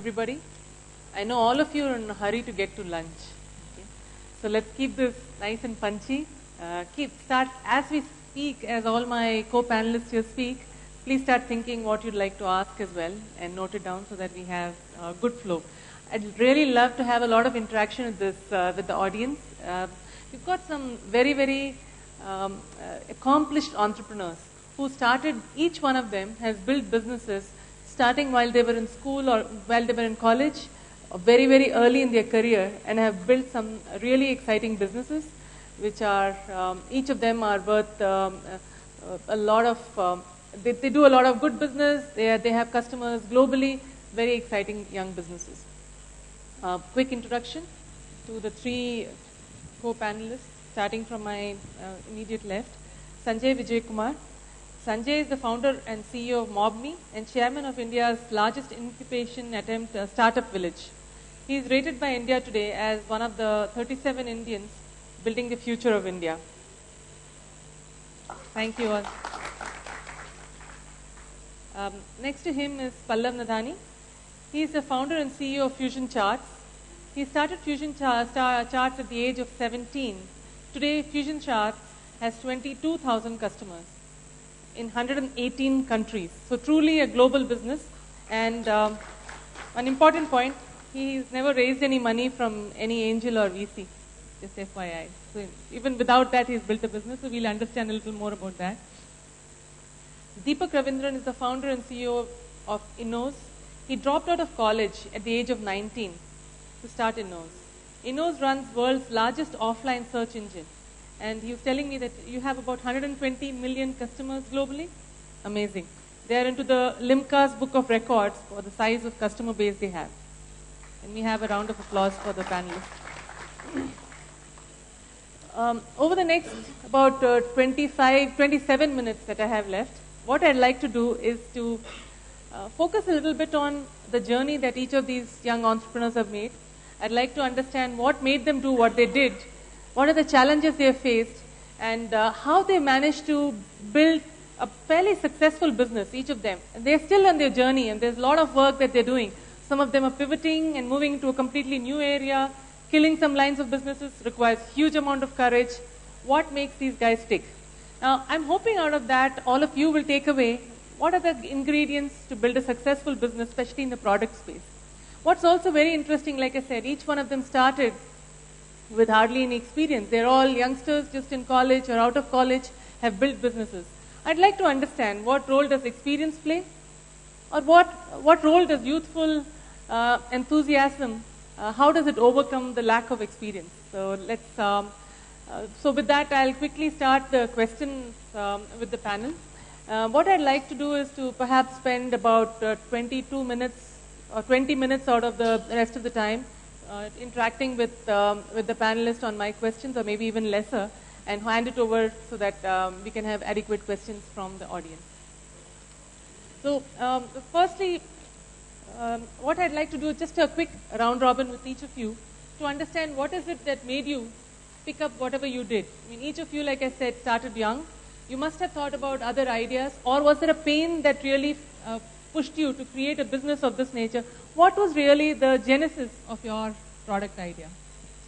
Everybody. I know all of you are in a hurry to get to lunch. Okay. So let's keep this nice and punchy. Start as we speak, as all my co-panelists here speak. Please start thinking what you'd like to ask as well and note it down so that we have a good flow. I'd really love to have a lot of interaction with with the audience. We've got some very accomplished entrepreneurs who started. Each one of them has built businesses starting while they were in school or while they were in college, or very early in their career, and have built some really exciting businesses, which are each of them are worth a lot of. They do a lot of good business. They have customers globally. Very exciting young businesses. Quick introduction to the three co-panelists, starting from my immediate left. Sanjay Vijay Kumar. Sanjay is the founder and CEO of MobMe and chairman of India's largest incubation attempt, Startup Village. He is rated by India Today as one of the 37 Indians building the future of India. Thank you all. Next to him is Pallav Nadhani. He is the founder and CEO of Fusion Charts. He started Fusion Charts at the age of 17. Today, Fusion Charts has 22,000 customers in 118 countries. So truly a global business. And an important point, he's never raised any money from any angel or VC, just FYI. So even without that, he's built a business. So we'll understand a little more about that. Deepak Ravindran is the founder and CEO of Innos. He dropped out of college at the age of 19 to start Innos. Innos runs world's largest offline search engine. And he was telling me that you have about 120 million customers globally. Amazing. They are into the Limca's book of records for the size of customer base they have. And we have a round of applause for the panelists. Over the next about 27 minutes that I have left, what I'd like to do is to focus a little bit on the journey that each of these young entrepreneurs have made. I'd like to understand what made them do what they did, what are the challenges they have faced, and how they managed to build a fairly successful business, each of them. And they're still on their journey, and there's a lot of work that they're doing. Some of them are pivoting and moving into a completely new area. Killing some lines of businesses requires huge amount of courage. What makes these guys tick? Now, I'm hoping out of that, all of you will take away what are the ingredients to build a successful business, especially in the product space. What's also very interesting, like I said, each one of them started with hardly any experience. They're all youngsters just in college or out of college, have built businesses. I'd like to understand what role does experience play, or what role does youthful enthusiasm, how does it overcome the lack of experience? So so with that, I'll quickly start the questions with the panel. What I'd like to do is to perhaps spend about 22 minutes or 20 minutes out of the rest of the time interacting with the panelists on my questions, or maybe even lesser, and hand it over so that we can have adequate questions from the audience. So firstly, what I'd like to do is just a quick round robin with each of you to understand what is it that made you pick up whatever you did. I mean, each of you, like I said, started young. You must have thought about other ideas, or was there a pain that really pushed you to create a business of this nature? What was really the genesis of your product idea?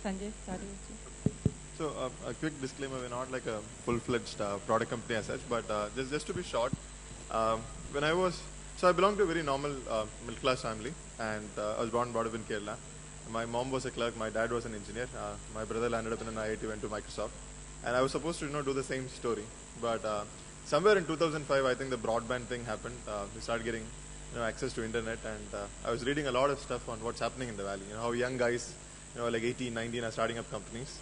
Sanjay, starting with you. So a quick disclaimer, we're not like a full-fledged product company as such, but just to be short, I belong to a very normal middle-class family, and I was born and brought up in Kerala. My mom was a clerk, my dad was an engineer, my brother landed up in an IIT, went to Microsoft, and I was supposed to do the same story. But somewhere in 2005, I think the broadband thing happened. We started getting access to internet, and I was reading a lot of stuff on what's happening in the valley. How young guys, like 18, 19, are starting up companies.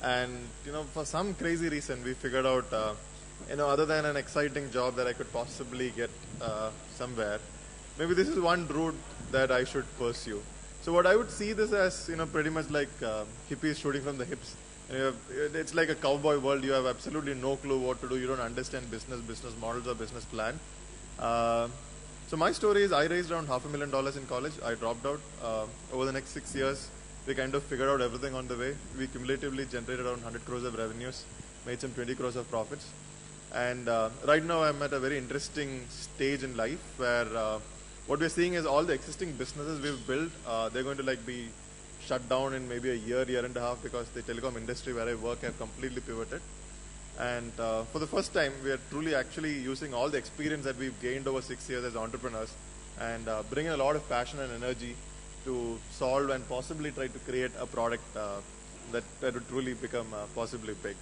And for some crazy reason, we figured out, other than an exciting job that I could possibly get somewhere, maybe this is one route that I should pursue. So what I would see this as, pretty much like hippies shooting from the hips. It's like a cowboy world. You have absolutely no clue what to do. You don't understand business models or business plan. So my story is I raised around $500,000 in college. I dropped out. Over the next 6 years, we kind of figured out everything on the way. We cumulatively generated around 100 crores of revenues, made some 20 crores of profits. And right now I'm at a very interesting stage in life where what we're seeing is all the existing businesses we've built, they're going to like be shut down in maybe a year and a half, because the telecom industry where I work have completely pivoted. And for the first time, we are truly actually using all the experience that we've gained over 6 years as entrepreneurs and bringing a lot of passion and energy to solve and possibly try to create a product that would truly become possibly big.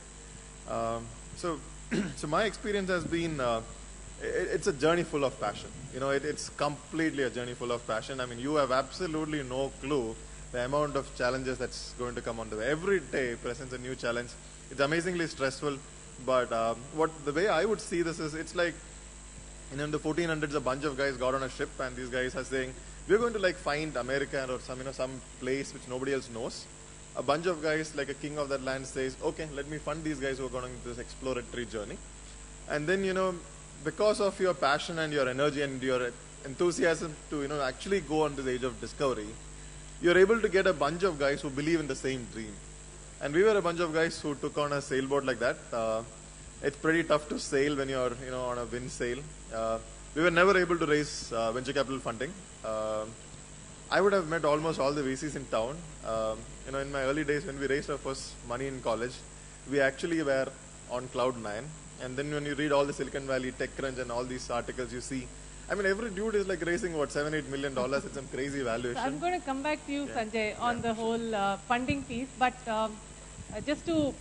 So, so my experience has been, it's a journey full of passion. You know, it's completely a journey full of passion. I mean, you have absolutely no clue the amount of challenges that's going to come on the way. Every day presents a new challenge. It's amazingly stressful, but the way I would see this is, it's like, you know, in the 1400s, a bunch of guys got on a ship, and these guys are saying, we're going to like find America or some, you know, some place which nobody else knows. A bunch of guys, like a king of that land, says, okay, let me fund these guys who are going on this exploratory journey. And then, you know, because of your passion and your energy and your enthusiasm to, you know, actually go on this age of discovery, you're able to get a bunch of guys who believe in the same dream. And we were a bunch of guys who took on a sailboat like that. It's pretty tough to sail when you're, you know, on a wind sail. We were never able to raise venture capital funding. I would have met almost all the VCs in town. You know, in my early days when we raised our first money in college, we actually were on cloud 9. And then when you read all the Silicon Valley, TechCrunch and all these articles, you see, I mean, every dude is like raising what, $7-8 million. It's some crazy valuation. So I'm going to come back to you, Sanjay, on the whole funding piece. But just to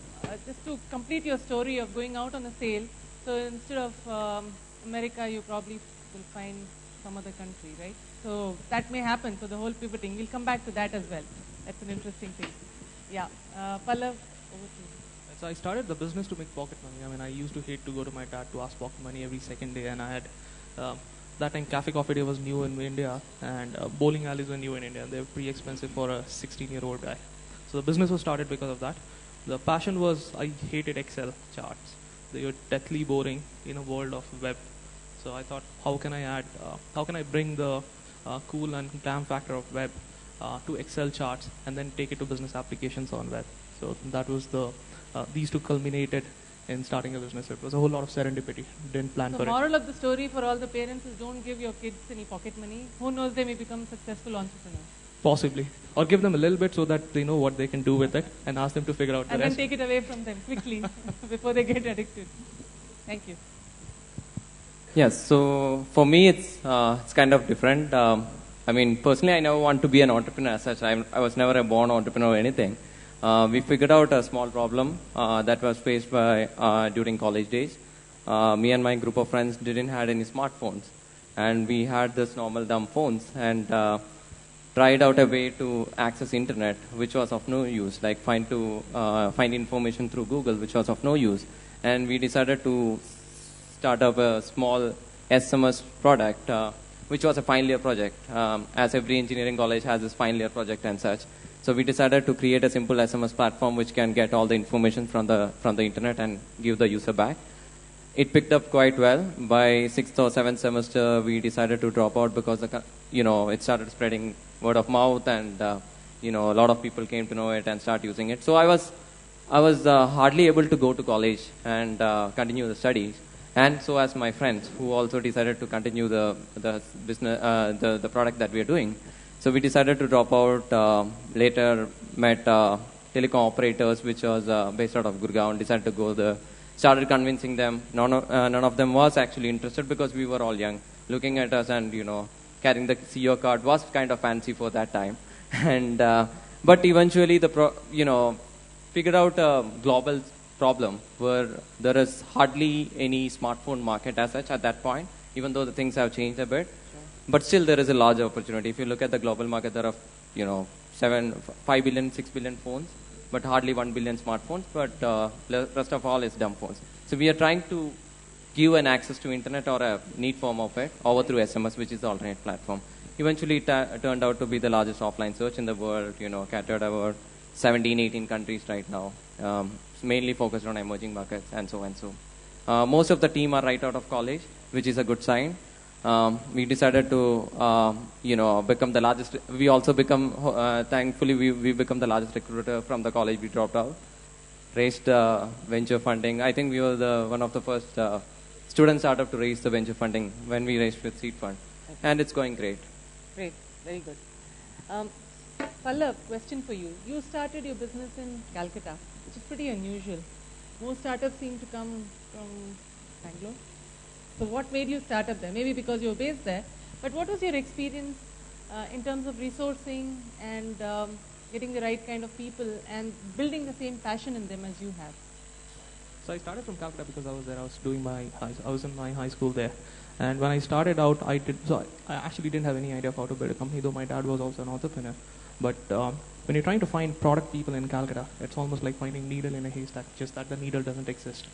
complete your story of going out on a sail, so instead of America, you probably will find some other country, right? So that may happen. So the whole pivoting, we'll come back to that as well. That's an interesting thing. Yeah, Pallav, over to you. So I started the business to make pocket money. I mean, I used to hate to go to my dad to ask pocket money every second day, and I had that time Cafe Coffee Day was new in India, and bowling alleys were new in India, and they were pretty expensive for a 16-year-old guy. So the business was started because of that. The passion was, I hated Excel charts. They were deathly boring in a world of web. So I thought, how can I bring the cool and glam factor of web to Excel charts and then take it to business applications on web. So that was these two culminated in starting a business. It was a whole lot of serendipity. Didn't plan for it. The moral of the story for all the parents is, don't give your kids any pocket money. Who knows, they may become successful entrepreneurs. Possibly. Or give them a little bit so that they know what they can do with it, and ask them to figure out the rest. And then take it away from them quickly before they get addicted. Thank you. Yes, so for me it's kind of different. I mean, personally I never want to be an entrepreneur as such. I was never a born entrepreneur or anything. We figured out a small problem that was faced by during college days. Me and my group of friends didn't have any smartphones, and we had this normal dumb phones, and tried out a way to access internet, which was of no use, like find information through Google, which was of no use. And we decided to start up a small SMS product, which was a final year project, as every engineering college has this final year project and such. So we decided to create a simple SMS platform which can get all the information from the internet and give the user back. It picked up quite well. By 6th or 7th semester, we decided to drop out because it started spreading word of mouth, and a lot of people came to know it and start using it. So I was hardly able to go to college and continue the studies, and so as my friends who also decided to continue the business, the product that we are doing. So we decided to drop out. Later met telecom operators, which was based out of Gurgaon. Decided to go there. Started convincing them. None of them was actually interested because we were all young. Looking at us and carrying the CEO card was kind of fancy for that time. And but eventually figured out a global problem where there is hardly any smartphone market as such at that point, even though the things have changed a bit. But still there is a large opportunity. If you look at the global market, there are 5 billion, 6 billion phones, but hardly 1 billion smartphones, but rest of all is dumb phones. So we are trying to give an access to internet or a neat form of it over through SMS, which is the alternate platform. Eventually it turned out to be the largest offline search in the world, catered about 17, 18 countries right now, mainly focused on emerging markets and so and so. Most of the team are right out of college, which is a good sign. We decided to, become the largest. We also become, thankfully, we become the largest recruiter from the college we dropped out. Raised venture funding. I think we were one of the first student startup to raise the venture funding when we raised with seed fund. and it's going great. Great, very good. Pallav, question for you. You started your business in Calcutta, which is pretty unusual. Most startups seem to come from Bangalore. So what made you start up there? Maybe because you were based there, but what was your experience in terms of resourcing and getting the right kind of people and building the same passion in them as you have? So I started from Calcutta because I was there. I was in my high school there, and when I started out, I actually didn't have any idea of how to build a company. Though my dad was also an entrepreneur, but when you're trying to find product people in Calcutta, it's almost like finding needle in a haystack. Just that the needle doesn't exist.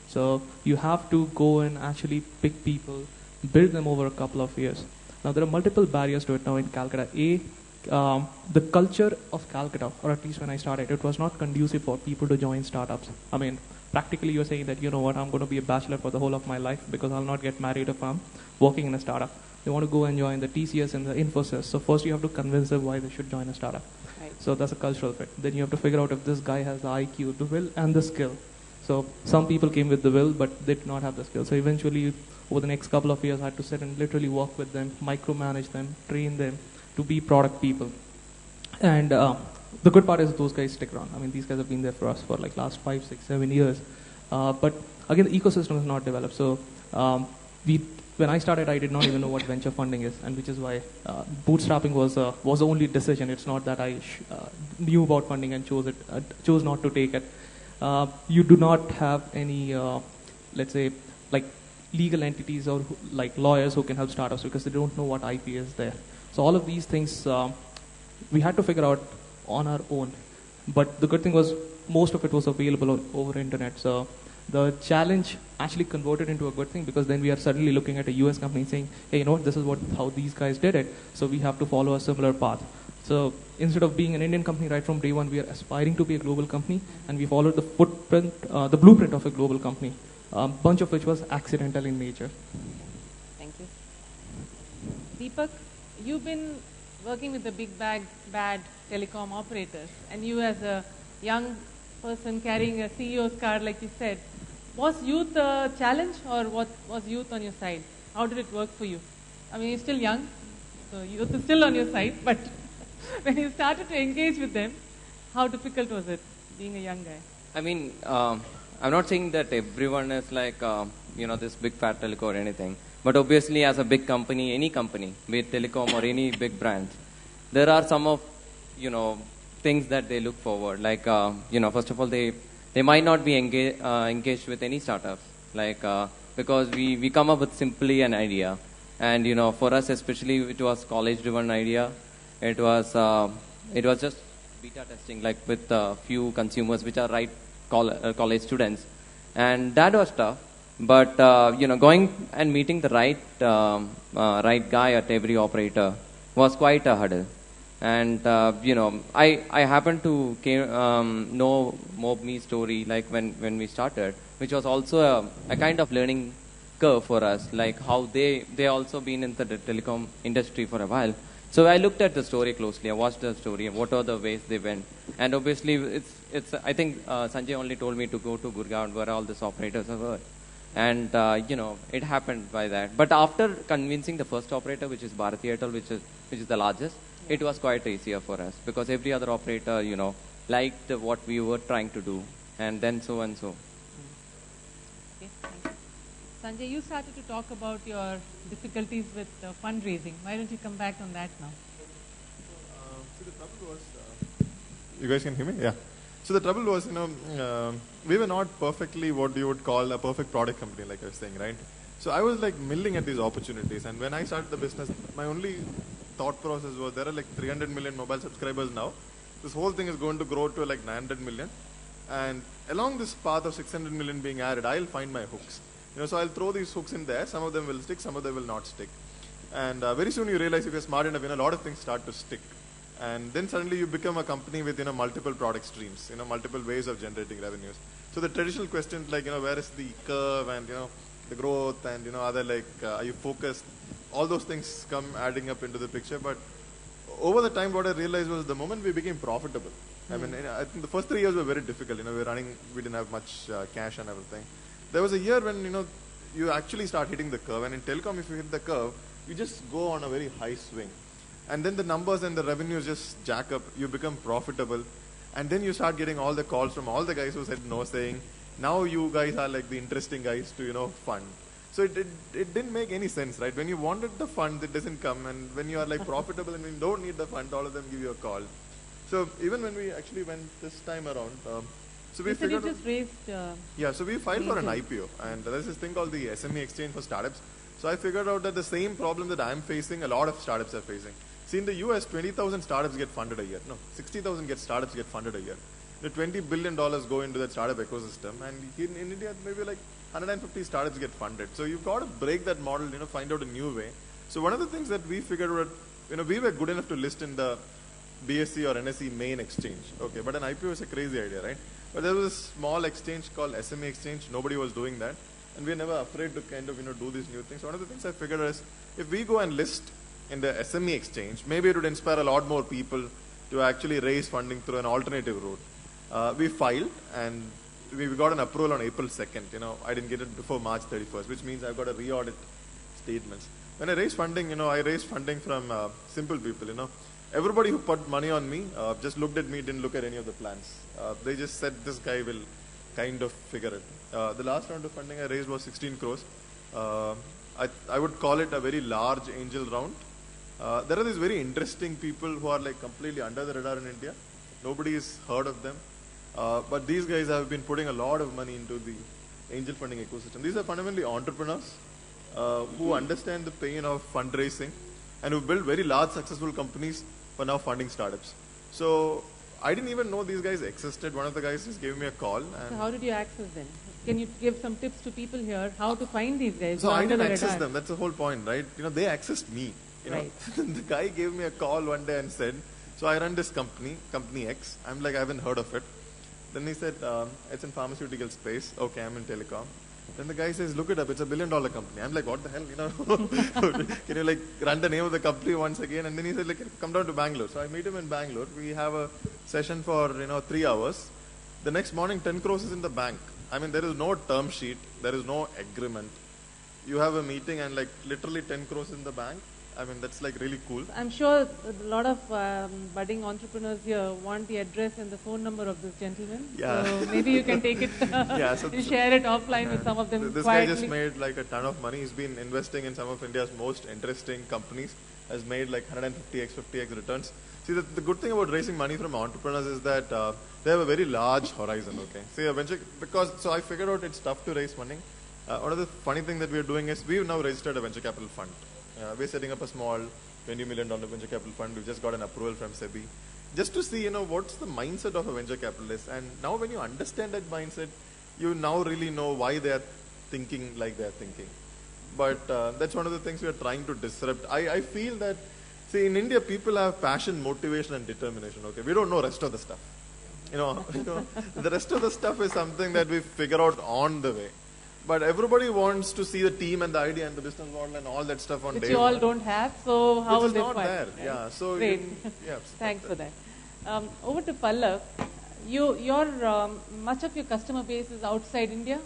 So you have to go and actually pick people, build them over a couple of years. Now there are multiple barriers to it now in Calcutta. The culture of Calcutta, or at least when I started, it was not conducive for people to join startups. I mean, practically you're saying that, you know what, I'm going to be a bachelor for the whole of my life because I'll not get married if I'm working in a startup. They want to go and join the TCS and the Infosys. So first you have to convince them why they should join a startup. Right. So that's a cultural fit. Then you have to figure out if this guy has the IQ, the will, and the skill. So some people came with the will, but they did not have the skill. So eventually, over the next couple of years, I had to sit and literally work with them, micromanage them, train them to be product people. And the good part is those guys stick around. I mean, these guys have been there for us for like last 5, 6, 7 years. But again, the ecosystem is not developed. So when I started, I did not even know what venture funding is, and which is why bootstrapping was the only decision. It's not that I knew about funding and chose not to take it. You do not have any, let's say, like legal entities or like lawyers who can help startups because they don't know what IP is there. So all of these things we had to figure out on our own. But the good thing was most of it was available over internet. So the challenge actually converted into a good thing because then we are suddenly looking at a US company saying, hey, you know what, this is how these guys did it. So we have to follow a similar path. So instead of being an Indian company right from day one, we are aspiring to be a global company, and we followed the blueprint of a global company, a bunch of which was accidental in nature. Thank you. Deepak, you've been working with the big bad telecom operators, and you as a young person carrying a CEO's card, like you said, was youth a challenge or what was youth on your side? How did it work for you? I mean, you're still young, so youth is still on your side, but when you started to engage with them, how difficult was it being a young guy? I mean, I'm not saying that everyone is like, this big fat telco or anything. But obviously, as a big company, any company, be it telecom or any big brand, there are some of, things that they look forward. Like, first of all, they might not be engaged with any startups. Like, because we come up with simply an idea. And, for us, especially, it was college-driven idea. It was just beta testing, like with a few consumers, which are college students, and that was tough. But going and meeting the right guy at every operator was quite a hurdle. And I happened to know MobiMe story like when we started, which was also a kind of learning curve for us, like how they also been in the telecom industry for a while. So I looked at the story closely. I watched the story. What are the ways they went? And obviously, it's. I think Sanjay only told me to go to Gurgaon, where all these operators were, and it happened by that. But after convincing the first operator, which is Bharti Airtel, which is the largest, it was quite easier for us because every other operator, liked what we were trying to do, and then so and so. Okay, thank you. Sanjay, you started to talk about your difficulties with fundraising. Why don't you come back on that now? So the trouble was, you guys can hear me? Yeah. So the trouble was, we were not perfectly what you would call a perfect product company, like I was saying, right? So I was like milling at these opportunities. And when I started the business, my only thought process was there are like 300 million mobile subscribers now. This whole thing is going to grow to like 900 million. And along this path of 600 million being added, I'll find my hooks. So I'll throw these hooks in there. Some of them will stick, some of them will not stick. And very soon you realize if you're smart enough, a lot of things start to stick. And then suddenly you become a company with, multiple product streams, multiple ways of generating revenues. So the traditional questions like, where is the curve and, the growth and, other like, are you focused? All those things come adding up into the picture. But over the time, what I realized was the moment we became profitable. I mean, I think the first 3 years were very difficult. We didn't have much cash and everything. There was a year when, you actually start hitting the curve. And in telecom, if you hit the curve, you just go on a very high swing. And then the numbers and the revenues just jack up. You become profitable. And then you start getting all the calls from all the guys who said no, saying, now you guys are like the interesting guys to, fund. So it didn't make any sense, right? When you wanted the fund, it doesn't come. And when you are like profitable and when you don't need the fund, all of them give you a call. So even when we actually went this time around, so we figured you just raised... yeah, so we filed for an IPO. And there's this thing called the SME Exchange for Startups. So I figured out that the same problem that I'm facing, a lot of startups are facing. See, in the US, 20,000 startups get funded a year. No, 60,000 startups get funded a year. The $20 billion go into that startup ecosystem. And in India, maybe like 150 startups get funded. So you've got to break that model, find out a new way. So one of the things that we figured out, we were good enough to list in the BSE or NSE main exchange. Okay, but an IPO is a crazy idea, right? But there was a small exchange called SME Exchange. Nobody was doing that. And we were never afraid to kind of, do these new things. One of the things I figured is, if we go and list in the SME Exchange, maybe it would inspire a lot more people to actually raise funding through an alternative route. We filed and we got an approval on April 2nd. I didn't get it before March 31st, which means I've got to re-audit statements. When I raised funding, I raised funding from simple people, Everybody who put money on me just looked at me, didn't look at any of the plans. They just said, this guy will kind of figure it. The last round of funding I raised was 16 crores. I would call it a very large angel round. There are these very interesting people who are like completely under the radar in India. Nobody has heard of them. But these guys have been putting a lot of money into the angel funding ecosystem. These are fundamentally entrepreneurs who understand the pain of fundraising and who build very large successful companies for now funding startups. So I didn't even know these guys existed. One of the guys just gave me a call. And so how did you access them? Can you give some tips to people here how to find these guys? So I didn't access them. That's the whole point, right? They accessed me. Right. The guy gave me a call one day and said, so I run this company X. I'm like, I haven't heard of it. Then he said, it's in pharmaceutical space. Okay, I'm in telecom. Then the guy says, look it up, it's $1 billion company. I'm like, what the hell, Can you like run the name of the company once again? And then he said, like, come down to Bangalore. So I meet him in Bangalore. We have a session for, 3 hours. The next morning, 10 crores is in the bank. I mean, there is no term sheet. There is no agreement. You have a meeting and like literally 10 crores in the bank. I mean, that's like really cool. I'm sure a lot of budding entrepreneurs here want the address and the phone number of this gentleman. Yeah. So maybe you can take it, you share it offline with some of them. This quietly. guy just made like a ton of money. He's been investing in some of India's most interesting companies. Has made like 150x, 50x returns. See, the good thing about raising money from entrepreneurs is that they have a very large horizon. Okay. See, so I figured out it's tough to raise money. One of the funny things that we are doing is we've now registered a venture capital fund. We're setting up a small $20 million venture capital fund. We've just got an approval from SEBI. Just to see, what's the mindset of a venture capitalist. And now when you understand that mindset, you now really know why they are thinking like they are thinking. But that's one of the things we are trying to disrupt. I feel that, see, in India, people have passion, motivation, and determination. Okay, we don't know rest of the stuff. The rest of the stuff is something that we figure out on the way. But everybody wants to see the team and the idea and the business model and all that stuff on day one. Which you all don't have, so how will they find? Which is not there, right? yeah. So great. Yeah, thanks for that. Over to Pallav. Much of your customer base is outside India.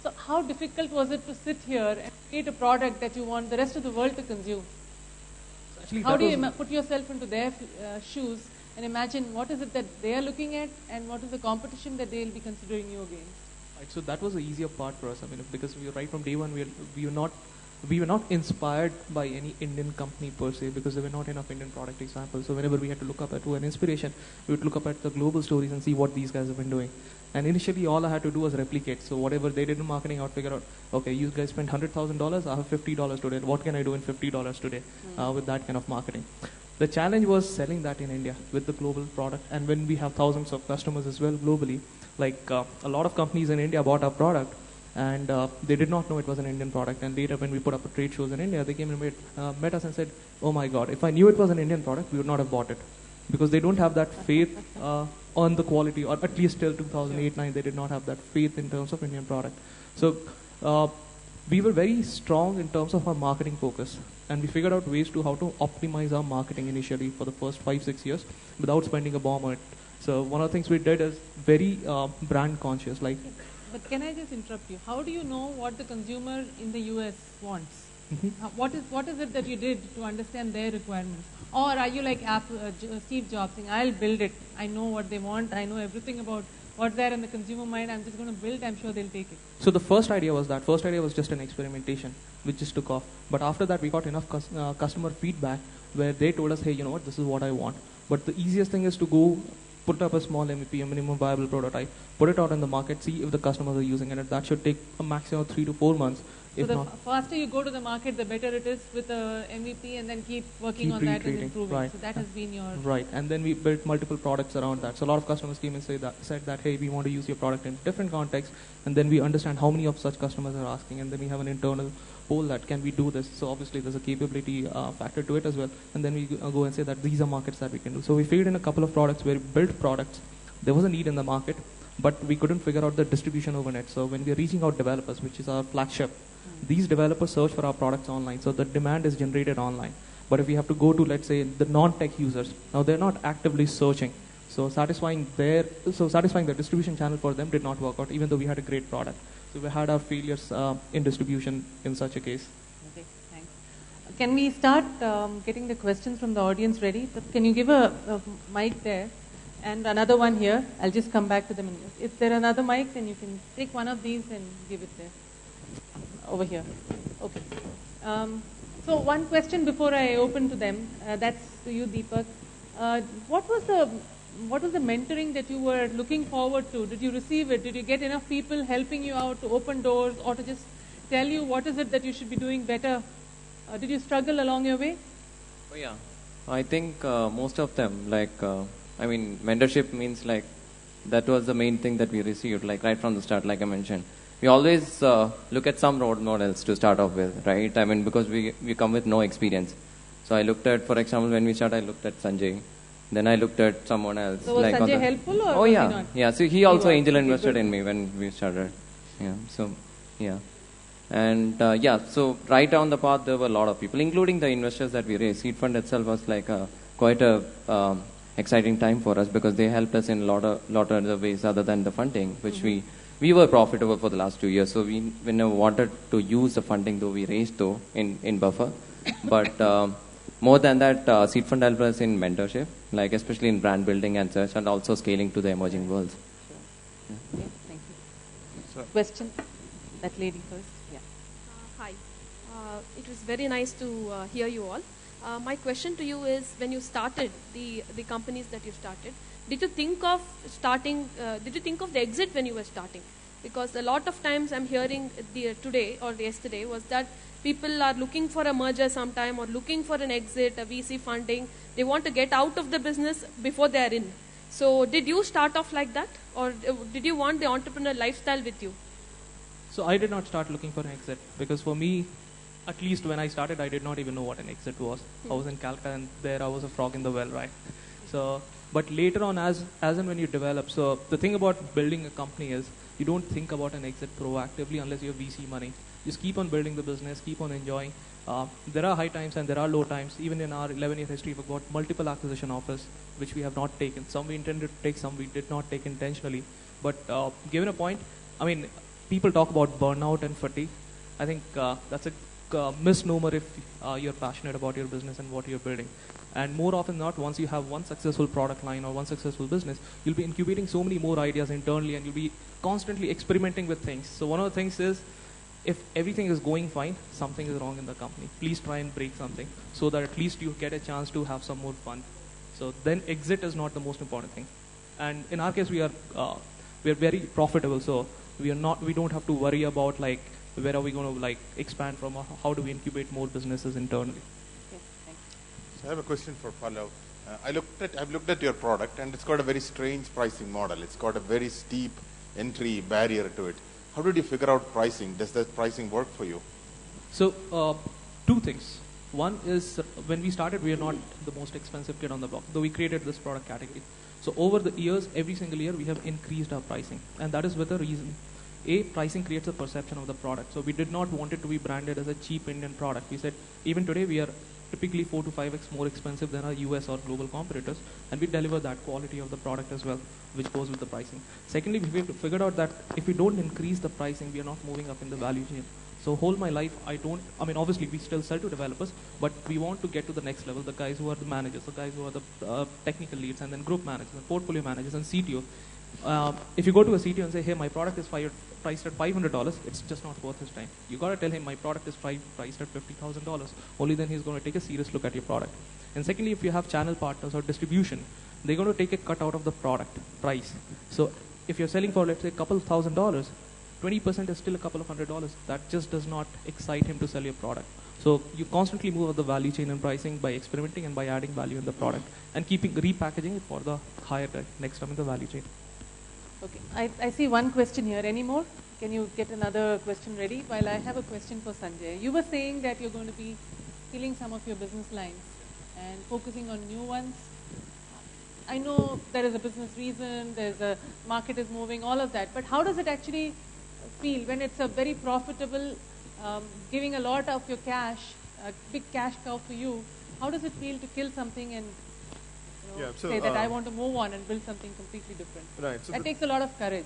So how difficult was it to sit here and create a product that you want the rest of the world to consume? Actually, how do you put yourself into their shoes and imagine what is it that they are looking at and what is the competition that they will be considering you against? Right, so that was the easier part for us. I mean, because we were right from day one, we were not inspired by any Indian company per se, because there were not enough Indian product examples. So whenever we had to look up at an inspiration, we would look up at the global stories and see what these guys have been doing. And initially, all I had to do was replicate. So whatever they did in marketing, I would figure out, okay, you guys spent $100,000, I have $50 today. What can I do in $50 today with that kind of marketing? The challenge was selling that in India with the global product. And when we have thousands of customers as well globally, like a lot of companies in India bought our product and they did not know it was an Indian product. And later when we put up a trade shows in India, they came and met us and said, oh my God, if I knew it was an Indian product, we would not have bought it. Because they don't have that faith on the quality, or at least till 2008-9, they did not have that faith in terms of Indian product. So we were very strong in terms of our marketing focus. And we figured out ways to how to optimize our marketing initially for the first 5-6 years without spending a bomb on it. So one of the things we did is very brand conscious. But can I just interrupt you? How do you know what the consumer in the US wants? What is it that you did to understand their requirements? Or are you like Steve Jobs saying, I'll build it. I know what they want. I know everything about what's there in the consumer mind. I'm just going to build. I'm sure they'll take it. So the first idea was just an experimentation, which just took off. But after that, we got enough customer feedback where they told us, hey, you know what, this is what I want. But the easiest thing is to go put up a small MVP, a minimum viable prototype, put it out in the market, see if the customers are using it. That should take a maximum of 3 to 4 months. So the faster you go to the market, the better it is with the MVP, and then keep working on that and improving. Right. So that has been your... Right, and then we built multiple products around that. So a lot of customers came and said that, hey, we want to use your product in different contexts, and then we understand how many of such customers are asking, and then we have an internal poll that can we do this. So obviously there's a capability factor to it as well, and then we go and say that these are markets that we can do. So we figured in a couple of products where we built products. There was a need in the market, but we couldn't figure out the distribution overnight. So when we are reaching out developers, which is our flagship, these developers search for our products online, so the demand is generated online. But if we have to go to, let's say, the non-tech users, now they're not actively searching. So satisfying the distribution channel for them did not work out, even though we had a great product. So we had our failures in distribution in such a case. Okay, thanks. Can we start getting the questions from the audience ready? Can you give a mic there? And another one here. I'll just come back to them. If there another mic, then you can take one of these and give it there. Over here. Okay. So one question before I open to them. That's to you, Deepak. What was the mentoring that you were looking forward to? Did you receive it? Did you get enough people helping you out to open doors or to just tell you what is it that you should be doing better? Did you struggle along your way? Oh yeah, I think most of them, mentorship means like that was the main thing that we received, like right from the start, like I mentioned. We always look at some role models to start off with, right? I mean, because we come with no experience. So I looked at, for example, when we started, I looked at Sanjay. Then I looked at someone else. So was Sanjay helpful or was he not? Yeah. So he also angel invested in me when we started. Yeah. So yeah. And so right down the path there were a lot of people, including the investors that we raised. Seed fund itself was like quite a exciting time for us because they helped us in a lot of other ways other than the funding, which we were profitable for the last 2 years. So we never wanted to use the funding though we raised in buffer. But more than that, seed fund helped us in mentorship, like especially in brand building and such, and also scaling to the emerging worlds. Sure. Yeah. Okay, thank you. So, question? That lady first. Yeah. Hi. It was very nice to hear you all. My question to you is, when you started the companies that you started, did you think of the exit when you were starting? Because a lot of times I'm hearing today or yesterday was that people are looking for a merger sometime or looking for an exit, a VC funding. They want to get out of the business before they are in. So did you start off like that, or did you want the entrepreneur lifestyle with you? So I did not start looking for an exit because for me, at least when I started, I did not even know what an exit was. I was in Calcutta and there I was a frog in the well, right? So, but later on, as and when you develop, so the thing about building a company is you don't think about an exit proactively unless you have VC money. Just keep on building the business, keep on enjoying. There are high times and there are low times. Even in our 11-year history, we've got multiple acquisition offers, which we have not taken. Some we intended to take, some we did not take intentionally. But given a point, I mean, people talk about burnout and fatigue. I think that's a misnomer if you're passionate about your business and what you're building. And more often than not, once you have one successful product line or one successful business, you'll be incubating so many more ideas internally and you'll be constantly experimenting with things. So one of the things is, if everything is going fine, something is wrong in the company. Please try and break something so that at least you get a chance to have some more fun. So then exit is not the most important thing. And in our case, we are very profitable. So we don't have to worry about like, where are we going to like expand from, or how do we incubate more businesses internally? Okay, thanks. So I have a question for Pallav. I've looked at your product and it's got a very strange pricing model. It's got a very steep entry barrier to it. How did you figure out pricing? Does that pricing work for you? So two things. One is when we started, we are not the most expensive kid on the block, though we created this product category. So over the years, every single year, we have increased our pricing, and that is with a reason. Pricing creates a perception of the product. So we did not want it to be branded as a cheap Indian product. We said, even today, we are typically 4 to 5x more expensive than our US or global competitors, and we deliver that quality of the product as well, which goes with the pricing. Secondly, we figured out that if we don't increase the pricing, we are not moving up in the value chain. So whole my life, obviously we still sell to developers, but we want to get to the next level, the guys who are the managers, the guys who are the technical leads, and then group managers, and portfolio managers, and CTO. If you go to a CTO and say, hey, my product is priced at $500, it's just not worth his time. You got to tell him my product is priced at $50,000. Only then he's going to take a serious look at your product. And secondly, if you have channel partners or distribution, they're going to take a cut out of the product price. So if you're selling for, let's say, a couple $1,000s, 20% is still a couple of $100. That just does not excite him to sell your product. So you constantly move up the value chain and pricing by experimenting and by adding value in the product and repackaging it for the higher guy next time in the value chain. Okay, I see one question here. Any more? Can you get another question ready? While I have a question for Sanjay. You were saying that you're going to be killing some of your business lines and focusing on new ones. I know there is a business reason, there's a market is moving, all of that. But how does it actually feel when it's a very profitable, giving a lot of your cash, a big cash cow for you? How does it feel to kill something and say that I want to move on and build something completely different? Right. So that takes a lot of courage.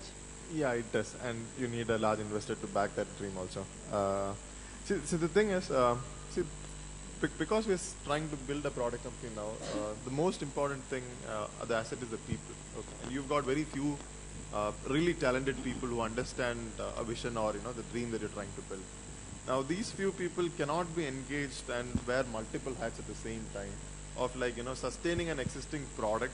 Yeah, it does, and you need a large investor to back that dream also. See, the thing is, because we're trying to build a product company now, the most important thing, the asset is the people. Okay? And you've got very few really talented people who understand a vision or the dream that you're trying to build. Now, these few people cannot be engaged and wear multiple hats at the same time of sustaining an existing product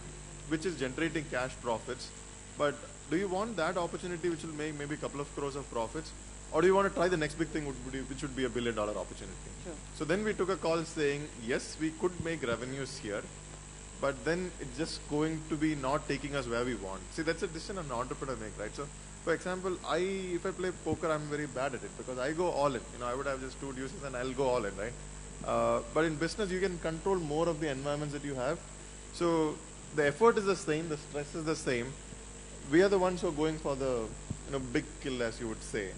which is generating cash profits. But do you want that opportunity which will make maybe a couple of crores of profits, or do you want to try the next big thing which would be $1 billion opportunity? Sure. So then we took a call saying, yes, we could make revenues here, but then it's just going to be not taking us where we want. See, that's a decision an entrepreneur makes, right? So, for example, if I play poker, I'm very bad at it because I go all in. I would have just 2 deuces and I'll go all in, right? But in business, you can control more of the environments that you have. So the effort is the same, the stress is the same. We are the ones who are going for the big kill, as you would say.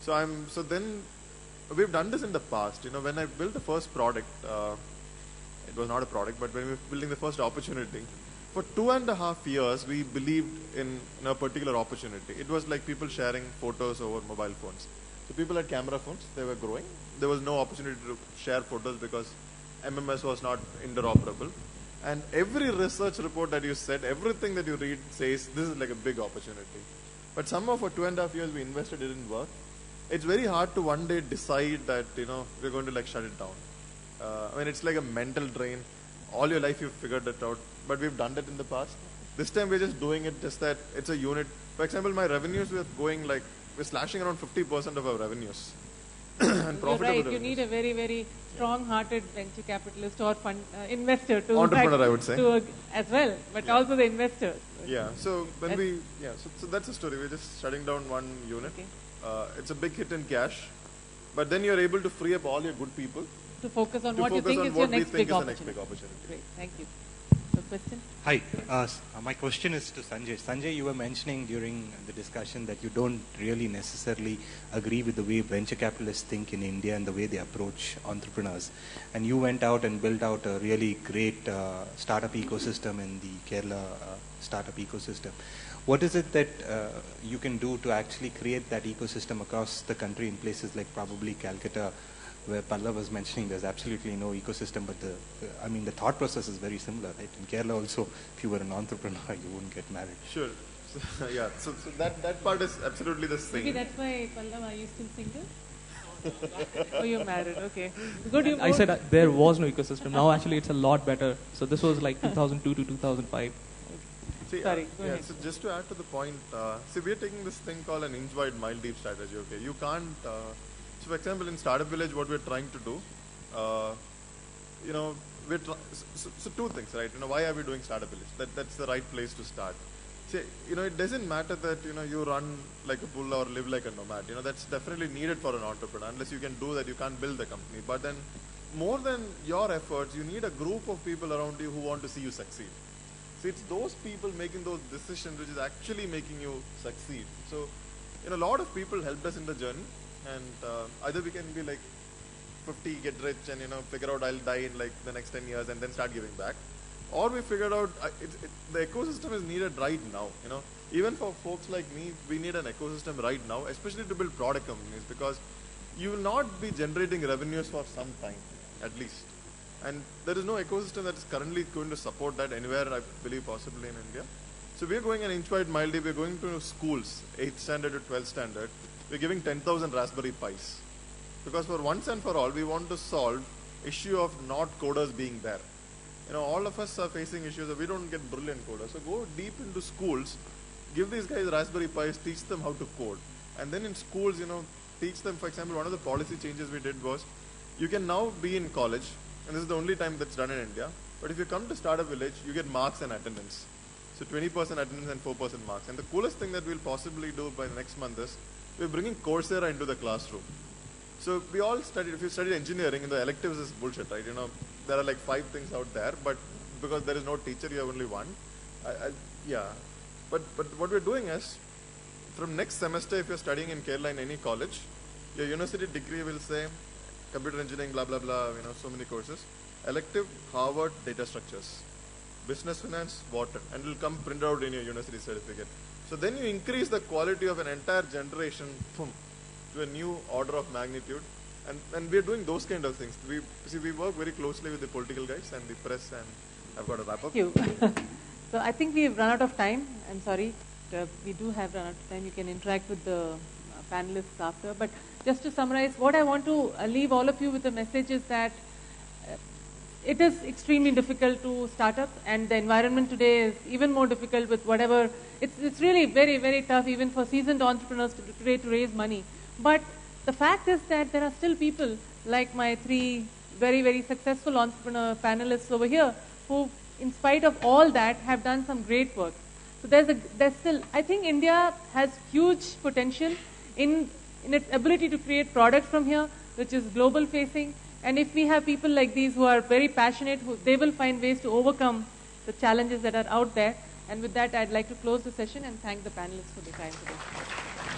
So then we've done this in the past. When I built the first product, it was not a product, but when we were building the first opportunity, for 2.5 years, we believed in a particular opportunity. It was like people sharing photos over mobile phones. So people had camera phones, they were growing. There was no opportunity to share photos because MMS was not interoperable. And every research report that you said, everything that you read says this is like a big opportunity. But somehow for 2.5 years we invested, it didn't work. It's very hard to one day decide that, we're going to shut it down. It's like a mental drain. All your life you've figured it out, but we've done it in the past. This time we're just doing it just that it's a unit. For example, my revenues were going we're slashing around 50% of our revenues. And You're right, revenues. You need a very, very strong-hearted venture capitalist or fund investor to entrepreneur, I would say, as well, but also the investor. Yeah. So when so that's the story. We're just shutting down one unit. Okay. It's a big hit in cash, but then you're able to free up all your good people to focus on what you think is your next big opportunity. Great, thank you. So, question? Hi, my question is to Sanjay. Sanjay, you were mentioning during the discussion that you don't really necessarily agree with the way venture capitalists think in India and the way they approach entrepreneurs. And you went out and built out a really great startup ecosystem in the Kerala startup ecosystem. What is it that you can do to actually create that ecosystem across the country in places like probably Calcutta, where Palla was mentioning there's absolutely no ecosystem, but the thought process is very similar, right? In Kerala also, if you were an entrepreneur, you wouldn't get married. Sure. So, yeah, so that part is absolutely the same. Maybe that's why, Pallav, are you still single? Oh, you're married, okay. Good. I said there was no ecosystem. Now actually it's a lot better. So this was like 2002 to 2005. See, Sorry, go ahead. So just to add to the point, we're taking this thing called an inch wide, mile deep strategy, okay? You can't... So, for example, in Startup Village, what we're trying to do, so 2 things, right? Why are we doing Startup Village? That's the right place to start. See, it doesn't matter that, you run like a bull or live like a nomad. That's definitely needed for an entrepreneur. Unless you can do that, you can't build the company. But then, more than your efforts, you need a group of people around you who want to see you succeed. See, it's those people making those decisions which is actually making you succeed. So, a lot of people helped us in the journey. And either we can be like 50, get rich and figure out I'll die in like the next 10 years and then start giving back, or we figured out the ecosystem is needed right now. Even for folks like me, we need an ecosystem right now, especially to build product companies, because you will not be generating revenues for some time, at least. And there is no ecosystem that is currently going to support that anywhere, I believe, possibly in India. So we are going an inch wide, mildly. We are going to schools, 8th standard to 12th standard. We are giving 10,000 Raspberry Pis. Because for once and for all, we want to solve issue of not coders being there. You know, all of us are facing issues that we don't get brilliant coders. So go deep into schools, give these guys Raspberry Pis, teach them how to code. And then in schools, you know, teach them, for example, one of the policy changes we did was, you can now be in college, and this is the only time that's done in India, but if you come to Startup Village, you get marks and attendance. So 20% attendance and 4% marks. And the coolest thing that we'll possibly do by the next month is, we're bringing Coursera into the classroom. So we all studied, if you studied engineering, in the electives is bullshit, right? You know, there are like 5 things out there, but because there is no teacher, you have only one. Yeah. But what we're doing is, from next semester, if you're studying in Kerala in any college, your university degree will say, computer engineering, blah, blah, blah, you know, so many courses. Elective, Harvard, data structures. Business finance, water. And it will come printed out in your university certificate. So then you increase the quality of an entire generation to a new order of magnitude. And we're doing those kind of things. We work very closely with the political guys and the press, and I've got to wrap up. Thank you. So I think we've run out of time. I'm sorry. We do have run out of time. You can interact with the panelists after. But just to summarize, what I want to leave all of you with the message is that it is extremely difficult to start up, and the environment today is even more difficult with whatever. It's really very, very tough even for seasoned entrepreneurs today to raise money. But the fact is that there are still people like my 3 very, very successful entrepreneur panelists over here who, in spite of all that, have done some great work. So there's still, I think India has huge potential in its ability to create products from here, which is global facing. And if we have people like these who are very passionate, they will find ways to overcome the challenges that are out there. And with that, I'd like to close the session and thank the panelists for their time today.